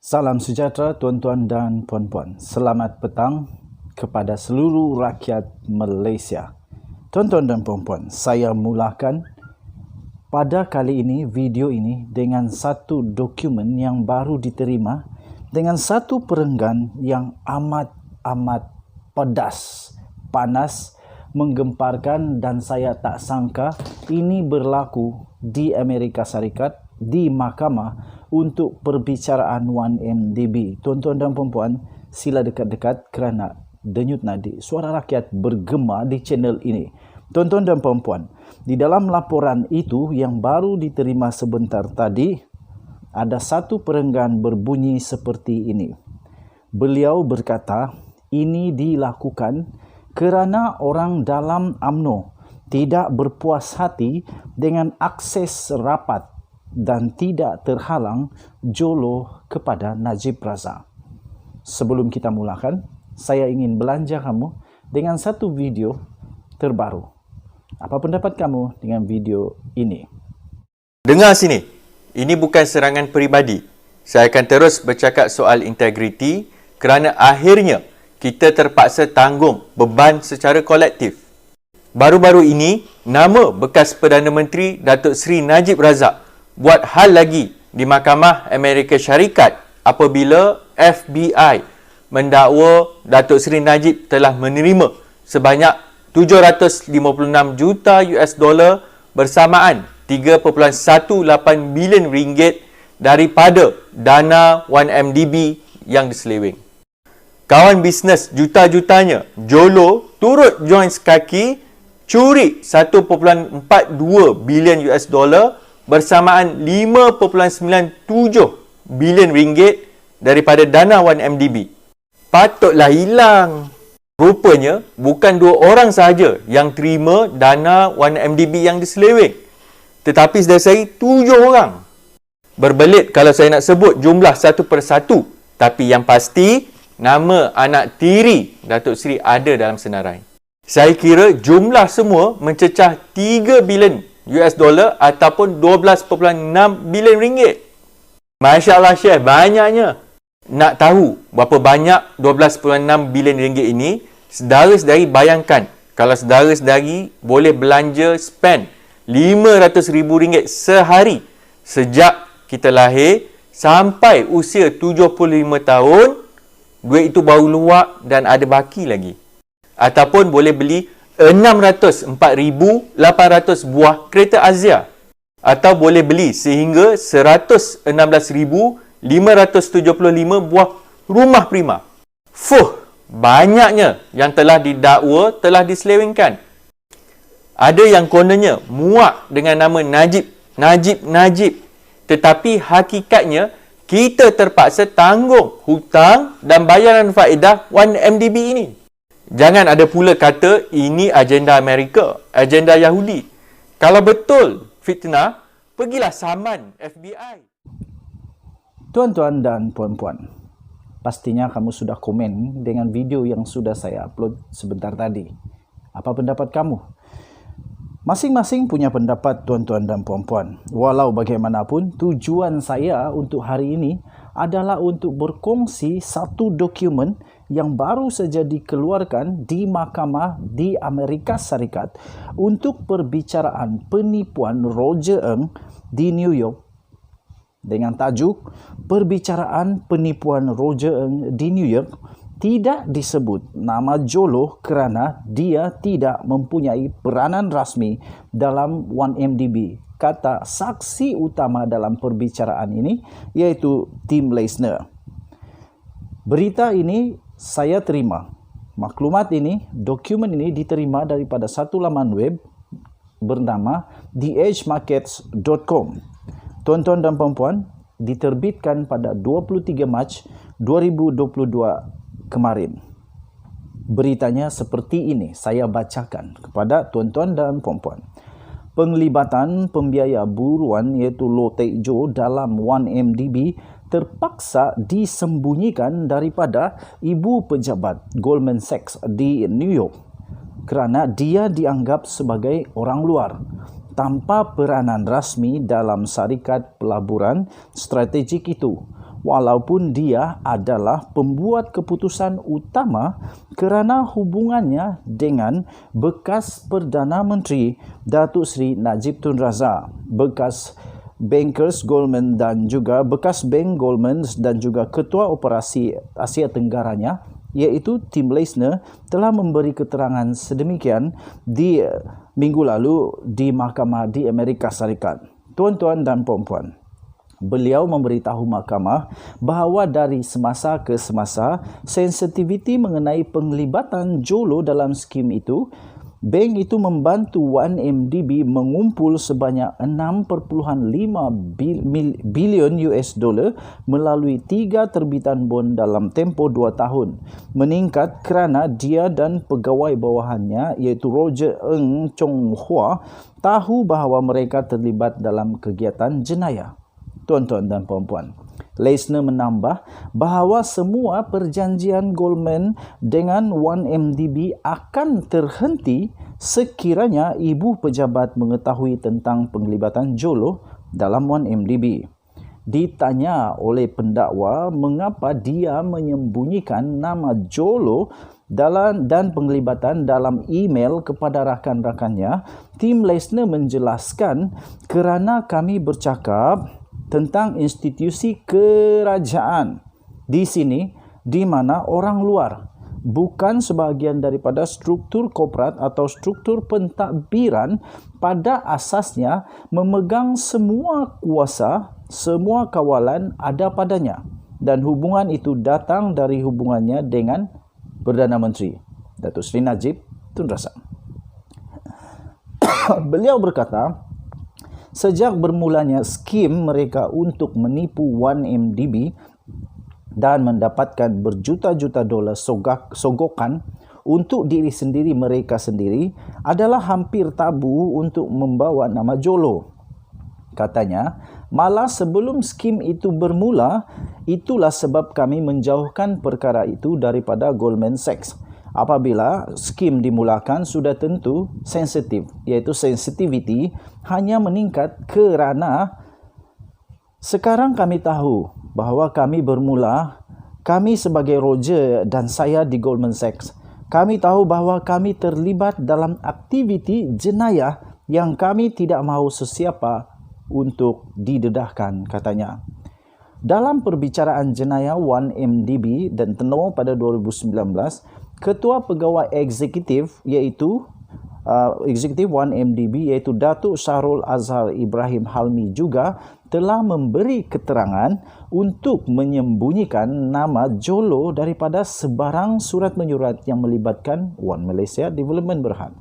Salam sejahtera tuan-tuan dan puan-puan. Selamat petang kepada seluruh rakyat Malaysia. Tuan-tuan dan puan-puan, saya mulakan pada kali ini video ini dengan satu dokumen yang baru diterima dengan satu perenggan yang amat panas, menggemparkan, dan saya tak sangka ini berlaku di Amerika Syarikat di mahkamah untuk perbicaraan 1MDB. Tuan-tuan dan puan-puan, sila dekat-dekat kerana denyut nadi suara rakyat bergema di channel ini. Tuan-tuan dan puan-puan, di dalam laporan itu yang baru diterima sebentar tadi, ada satu perenggan berbunyi seperti ini. Beliau berkata, ini dilakukan kerana orang dalam UMNO tidak berpuas hati dengan akses rapat dan tidak terhalang jolo kepada Najib Razak. Sebelum kita mulakan, saya ingin belanja kamu dengan satu video terbaru. Apa pendapat kamu dengan video ini? Dengar sini, ini bukan serangan peribadi. Saya akan terus bercakap soal integriti kerana akhirnya kita terpaksa tanggung beban secara kolektif. Baru-baru ini, nama bekas Perdana Menteri Datuk Seri Najib Razak buat hal lagi di Mahkamah Amerika Syarikat apabila FBI mendakwa Datuk Seri Najib telah menerima sebanyak 756 juta US dollar bersamaan 3.18 bilion ringgit daripada dana 1MDB yang diseleweng. Kawan bisnes juta-jutanya jolo turut join sekaki curi 1.42 bilion US dollar bersamaan 5.97 bilion ringgit daripada dana 1MDB. Patutlah hilang. Rupanya bukan dua orang sahaja yang terima dana 1MDB yang diseleweng, tetapi sedasari 7 orang. Berbelit kalau saya nak sebut jumlah satu persatu, tapi yang pasti nama anak tiri Datuk Seri ada dalam senarai. Saya kira jumlah semua mencecah 3 bilion US dollar ataupun 12.6 bilion ringgit. Masya Allah Syekh, banyaknya. Nak tahu berapa banyak 12.6 bilion ringgit ini? Saudara-saudari bayangkan kalau saudara-saudari boleh belanja spend RM500,000 sehari sejak kita lahir sampai usia 75 tahun, duit itu baru luak dan ada baki lagi. Ataupun boleh beli 604,800 buah kereta Azia, atau boleh beli sehingga 116,575 buah rumah prima. Banyaknya yang telah didakwa telah diselewengkan. Ada yang kononnya muak dengan nama Najib, tetapi hakikatnya kita terpaksa tanggung hutang dan bayaran faedah 1MDB ini. Jangan ada pula kata ini agenda Amerika, agenda Yahudi. Kalau betul fitnah, pergilah saman FBI. Tuan-tuan dan puan-puan, pastinya kamu sudah komen dengan video yang sudah saya upload sebentar tadi. Apa pendapat kamu? Masing-masing punya pendapat, tuan-tuan dan puan-puan. Walau bagaimanapun, tujuan saya untuk hari ini adalah untuk berkongsi satu dokumen yang baru saja dikeluarkan di mahkamah di Amerika Syarikat untuk perbicaraan penipuan Roger Ng di New York dengan tajuk Perbicaraan Penipuan Roger Ng di New York. Tidak disebut nama jolo kerana dia tidak mempunyai peranan rasmi dalam 1MDB. Kata saksi utama dalam perbicaraan ini iaitu Tim Leisner. Berita ini saya terima. Maklumat ini, dokumen ini diterima daripada satu laman web bernama theedgemarkets.com. Tuan-tuan dan puan-puan, diterbitkan pada 23 Mac 2022 kemarin. Beritanya seperti ini, saya bacakan kepada tuan-tuan dan puan-puan. Penglibatan pembiaya buruan iaitu Loh Teck Joe dalam 1MDB terpaksa disembunyikan daripada ibu pejabat Goldman Sachs di New York kerana dia dianggap sebagai orang luar tanpa peranan rasmi dalam syarikat pelaburan strategik itu. walaupun dia adalah pembuat keputusan utama kerana hubungannya dengan bekas Perdana Menteri Datuk Seri Najib Tun Razak, bekas Bankers Goldman dan juga bekas Bank Goldman dan juga Ketua Operasi Asia Tenggaranya, iaitu Tim Leisner, telah memberi keterangan sedemikian di minggu lalu di mahkamah di Amerika Syarikat. Tuan-tuan dan puan-puan, beliau memberitahu mahkamah bahawa dari semasa ke semasa, sensitiviti mengenai penglibatan Jolo dalam skim itu, bank itu membantu 1MDB mengumpul sebanyak 6.5 bilion US dollar melalui 3 terbitan bond dalam tempoh 2 tahun. Meningkat kerana dia dan pegawai bawahannya iaitu Roger Ng Chong Hua tahu bahawa mereka terlibat dalam kegiatan jenayah. Tuan-tuan dan puan-puan, Leisner menambah bahawa semua perjanjian Goldman dengan 1MDB akan terhenti sekiranya ibu pejabat mengetahui tentang penglibatan Jolo dalam 1MDB. Ditanya oleh pendakwa mengapa dia menyembunyikan nama Jolo dan penglibatan dalam email kepada rakan-rakannya, Tim Leisner menjelaskan kerana kami bercakap tentang institusi kerajaan di sini, di mana orang luar, bukan sebahagian daripada struktur korporat atau struktur pentadbiran, pada asasnya memegang semua kuasa, semua kawalan ada padanya, dan hubungan itu datang dari hubungannya dengan Perdana Menteri Datuk Seri Najib Tun Razak. Beliau berkata, sejak bermulanya skim mereka untuk menipu 1MDB dan mendapatkan berjuta-juta dolar sogokan untuk diri sendiri mereka sendiri, adalah hampir tabu untuk membawa nama Jolo. Katanya, malah sebelum skim itu bermula, itulah sebab kami menjauhkan perkara itu daripada Goldman Sachs. Apabila skim dimulakan, sudah tentu sensitif, iaitu sensitivity hanya meningkat kerana sekarang kami tahu bahawa kami bermula, kami sebagai Roger dan saya di Goldman Sachs, kami tahu bahawa kami terlibat dalam aktiviti jenayah yang kami tidak mahu sesiapa untuk didedahkan, katanya. Dalam perbicaraan jenayah 1MDB dan tenor pada 2019, Ketua Pegawai Eksekutif iaitu Eksekutif 1MDB iaitu Datuk Syahrul Azhar Ibrahim Halmi juga telah memberi keterangan untuk menyembunyikan nama Jolo daripada sebarang surat menyurat yang melibatkan One Malaysia Development Berhad.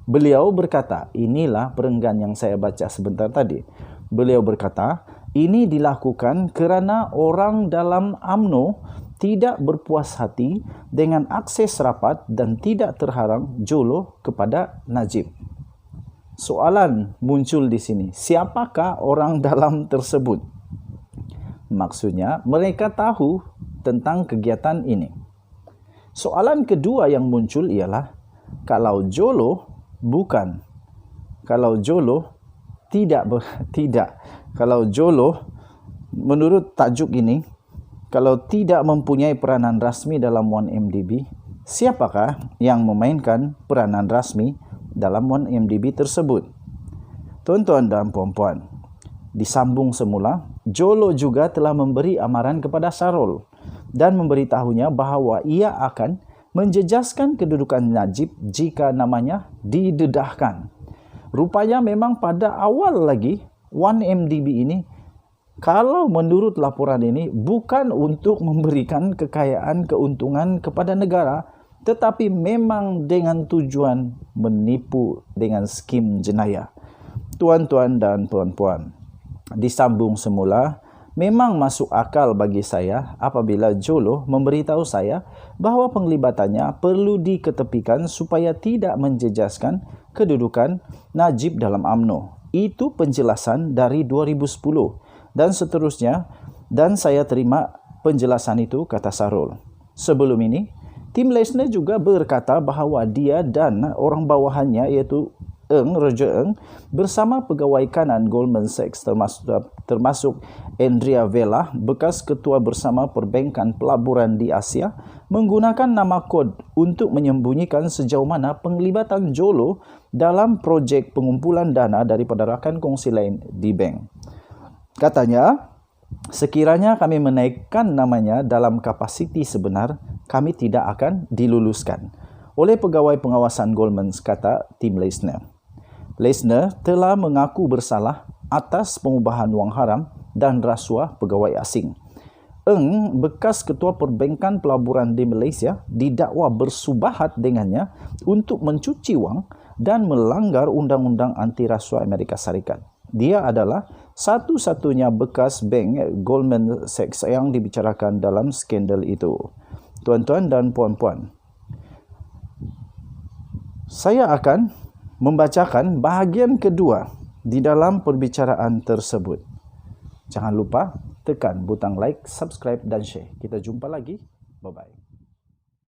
Beliau berkata, inilah perenggan yang saya baca sebentar tadi. Beliau berkata, ini dilakukan kerana orang dalam UMNO tidak berpuas hati dengan akses rapat dan tidak terharang Jolo kepada Najib. Soalan muncul di sini, siapakah orang dalam tersebut? Maksudnya, mereka tahu tentang kegiatan ini. Soalan kedua yang muncul ialah, kalau Jolo kalau Jolo menurut tajuk ini, kalau tidak mempunyai peranan rasmi dalam 1MDB, siapakah yang memainkan peranan rasmi dalam 1MDB tersebut? Tuan-tuan dan puan-puan, disambung semula, Jolo juga telah memberi amaran kepada Syahrul dan memberitahunya bahawa ia akan menjejaskan kedudukan Najib jika namanya didedahkan. Rupanya memang pada awal lagi 1MDB ini, kalau menurut laporan ini, bukan untuk memberikan kekayaan keuntungan kepada negara, tetapi memang dengan tujuan menipu dengan skim jenayah. Tuan-tuan dan puan-puan, disambung semula, memang masuk akal bagi saya apabila Jolo memberitahu saya bahawa penglibatannya perlu diketepikan supaya tidak menjejaskan kedudukan Najib dalam UMNO. Itu penjelasan dari 2010. Dan seterusnya, dan saya terima penjelasan itu, kata Syahrul. Sebelum ini, Tim Leisner juga berkata bahawa dia dan orang bawahannya iaitu Roger Ng bersama pegawai kanan Goldman Sachs termasuk Andrea Vela, bekas ketua bersama perbankan pelaburan di Asia, menggunakan nama kod untuk menyembunyikan sejauh mana penglibatan Jolo dalam projek pengumpulan dana daripada rakan kongsi lain di bank. Katanya, sekiranya kami menaikkan namanya dalam kapasiti sebenar, kami tidak akan diluluskan oleh pegawai pengawasan Goldman, kata Tim Leissner. Leissner telah mengaku bersalah atas pengubahan wang haram dan rasuah pegawai asing. Ng, bekas ketua perbankan pelaburan di Malaysia, didakwa bersubahat dengannya untuk mencuci wang dan melanggar undang-undang anti rasuah Amerika Syarikat. Dia adalah satu-satunya bekas bank Goldman Sachs yang dibicarakan dalam skandal itu. Tuan-tuan dan puan-puan, saya akan membacakan bahagian kedua di dalam perbicaraan tersebut. Jangan lupa tekan butang like, subscribe dan share. Kita jumpa lagi. Bye-bye.